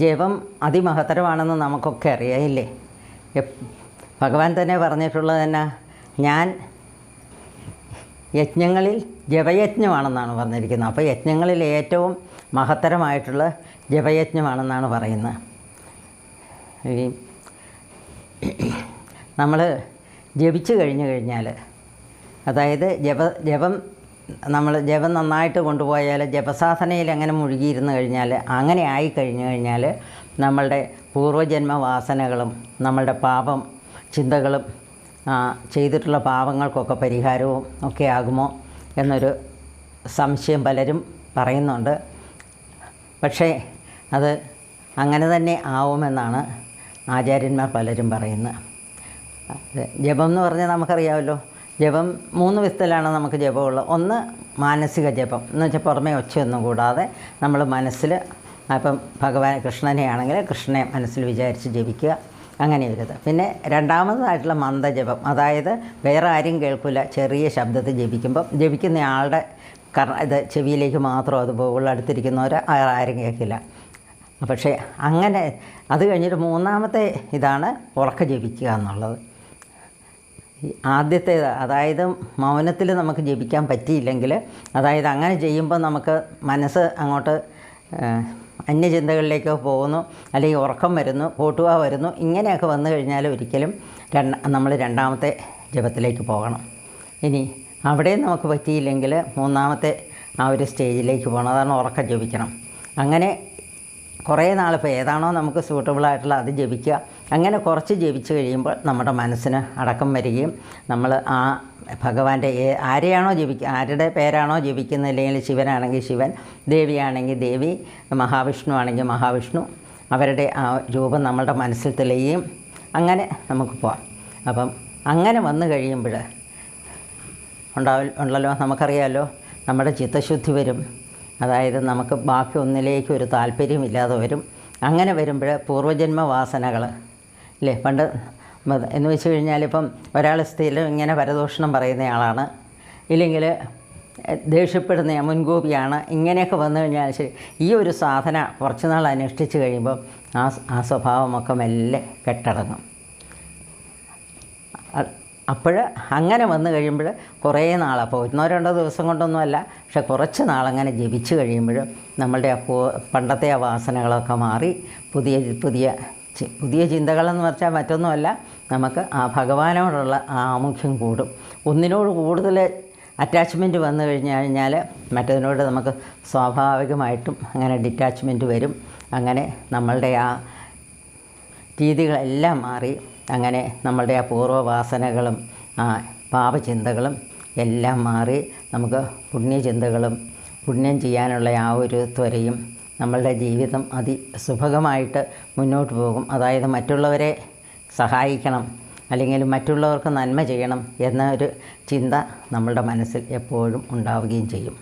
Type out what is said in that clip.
ജപം അതിമഹത്തരമാണെന്ന് നമുക്കൊക്കെ അറിയാമില്ലേ? ഭഗവാൻ തന്നെ പറഞ്ഞിട്ടുള്ളത് തന്നെ, ഞാൻ യജ്ഞങ്ങളിൽ ജപയജ്ഞമാണെന്നാണ് പറഞ്ഞിരിക്കുന്നത്. അപ്പോൾ യജ്ഞങ്ങളിൽ ഏറ്റവും മഹത്തരമായിട്ടുള്ള ജപയജ്ഞമാണെന്നാണ് പറയുന്നത്. ഈ നമ്മൾ ജപിച്ചു കഴിഞ്ഞാൽ, അതായത് ജപം നന്നായിട്ട് കൊണ്ടുപോയാൽ, ജപസാധനയിൽ അങ്ങനെ മുഴുകിയിരുന്ന് കഴിഞ്ഞാൽ, അങ്ങനെ ആയിക്കഴിഞ്ഞു കഴിഞ്ഞാൽ നമ്മളുടെ പൂർവ്വജന്മ വാസനകളും നമ്മളുടെ പാപം ചിന്തകളും ചെയ്തിട്ടുള്ള പാപങ്ങൾക്കൊക്കെ പരിഹാരവും ഒക്കെ ആകുമോ എന്നൊരു സംശയം പലരും പറയുന്നുണ്ട്. പക്ഷേ അത് അങ്ങനെ തന്നെ ആവുമെന്നാണ് ആചാര്യന്മാർ പലരും പറയുന്നത്. ജപം എന്ന് പറഞ്ഞാൽ നമുക്കറിയാമല്ലോ, ജപം 3 വിധത്തിലാണ് നമുക്ക് ജപമുള്ളത്. ഒന്ന് മാനസിക ജപം എന്ന് വെച്ചാൽ പുറമേ ഒച്ചയൊന്നും കൂടാതെ നമ്മൾ മനസ്സിൽ, അപ്പം ഭഗവാൻ കൃഷ്ണനെ ആണെങ്കിൽ കൃഷ്ണനെ മനസ്സിൽ വിചാരിച്ച് ജപിക്കുക, അങ്ങനെ ഒരു ഇത്. പിന്നെ രണ്ടാമതായിട്ടുള്ള മന്ദജപം, അതായത് വേറെ ആരും കേൾക്കില്ല, ചെറിയ ശബ്ദത്തിൽ ജപിക്കുന്ന ആളുടെ ഇത് ചെവിയിലേക്ക് മാത്രം അത് പോകുള്ളൂ, അടുത്തിരിക്കുന്നവർ ആരും കേൾക്കില്ല. പക്ഷേ അങ്ങനെ അത് കഴിഞ്ഞിട്ട് മൂന്നാമത്തെ ഇതാണ് ഉറക്കെ ജപിക്കുക എന്നുള്ളത്. ആദ്യത്തേത്, അതായത് മൗനത്തിൽ നമുക്ക് ജപിക്കാൻ പറ്റിയില്ലെങ്കിൽ, അതായത് അങ്ങനെ ചെയ്യുമ്പോൾ നമുക്ക് മനസ്സ് അങ്ങോട്ട് അന്യചിന്തകളിലേക്ക് പോകുന്നു, അല്ലെങ്കിൽ ഉറക്കം വരുന്നു, പോട്ടുക വരുന്നു, ഇങ്ങനെയൊക്കെ വന്നു കഴിഞ്ഞാൽ ഒരിക്കലും നമ്മൾ രണ്ടാമത്തെ ജപത്തിലേക്ക് പോകണം. ഇനി അവിടെയും നമുക്ക് പറ്റിയില്ലെങ്കിൽ മൂന്നാമത്തെ ആ ഒരു സ്റ്റേജിലേക്ക് പോകണം, അതാണ് ഉറക്കം ജപിക്കണം. അങ്ങനെ കുറേ നാൾ, ഇപ്പോൾ ഏതാണോ നമുക്ക് സൂട്ടബിളായിട്ടുള്ള അത് ജപിക്കുക. അങ്ങനെ കുറച്ച് ജപിച്ച് കഴിയുമ്പോൾ നമ്മുടെ മനസ്സിന് അടക്കം വരികയും നമ്മൾ ആ ഭഗവാന്റെ ആരെയാണോ ആരുടെ പേരാണോ ജപിക്കുന്നത്, അല്ലെങ്കിൽ ശിവനാണെങ്കിൽ ശിവൻ, ദേവിയാണെങ്കിൽ ദേവി, മഹാവിഷ്ണു ആണെങ്കിൽ മഹാവിഷ്ണു, അവരുടെ ആ രൂപം നമ്മളുടെ മനസ്സിൽ തെളിയുകയും അങ്ങനെ നമുക്ക് പോകാം. അപ്പം അങ്ങനെ വന്നു കഴിയുമ്പോൾ ഉണ്ടല്ലോ, നമുക്കറിയാമല്ലോ, നമ്മുടെ ചിത്തശുദ്ധി വരും. അതായത് നമുക്ക് ബാക്കി ഒന്നിലേക്ക് ഒരു താല്പര്യമില്ലാതെ വരും. അങ്ങനെ വരുമ്പോൾ പൂർവ്വജന്മ വാസനകൾ അല്ലേ, പണ്ട് എന്ന് വെച്ച് കഴിഞ്ഞാൽ, ഇപ്പം ഒരാൾ സ്ഥിരം ഇങ്ങനെ പരദൂഷണം പറയുന്നയാളാണ്, ഇല്ലെങ്കിൽ ദേഷ്യപ്പെടുന്ന മുൻകൂപിയാണ്, ഇങ്ങനെയൊക്കെ വന്നു കഴിഞ്ഞാൽ ശരി, ഈ ഒരു സാധന കുറച്ച് നാൾ അനുഷ്ഠിച്ച് കഴിയുമ്പോൾ ആ സ്വഭാവമൊക്കെ മെല്ലെ കെട്ടടങ്ങും. അപ്പോൾ അങ്ങനെ വന്നു കഴിയുമ്പോൾ കുറേ നാൾ, അപ്പോൾ 1-2 ദിവസം കൊണ്ടൊന്നുമല്ല, പക്ഷെ കുറച്ച് നാളങ്ങനെ ജപിച്ച് കഴിയുമ്പോൾ നമ്മളുടെ പണ്ടത്തെ ആ വാസനകളൊക്കെ മാറി പുതിയ ചിന്തകളെന്ന് വെച്ചാൽ മറ്റൊന്നുമല്ല, നമുക്ക് ആ ഭഗവാനോടുള്ള ആമുഖ്യം കൂടും. ഒന്നിനോട് കൂടുതൽ അറ്റാച്ച്മെൻറ്റ് വന്നു കഴിഞ്ഞാൽ മറ്റതിനോട് നമുക്ക് സ്വാഭാവികമായിട്ടും അങ്ങനെ ഡിറ്റാച്ച്മെൻറ്റ് വരും. അങ്ങനെ നമ്മളുടെ ആ രീതികളെല്ലാം മാറി, അങ്ങനെ നമ്മളുടെ ആ പൂർവ്വവാസനകളും ആ പാപചിന്തകളും എല്ലാം മാറി നമുക്ക് പുണ്യചിന്തകളും പുണ്യം ചെയ്യാനുള്ള ആ ഒരു ത്വരയും, നമ്മളുടെ ജീവിതം സുഭഗമായിട്ട് മുന്നോട്ട് പോകും. അതായത് മറ്റുള്ളവരെ സഹായിക്കണം, അല്ലെങ്കിൽ മറ്റുള്ളവർക്ക് നന്മ ചെയ്യണം എന്ന ഒരു ചിന്ത നമ്മളുടെ മനസ്സിൽ എപ്പോഴും ഉണ്ടാവുകയും ചെയ്യും.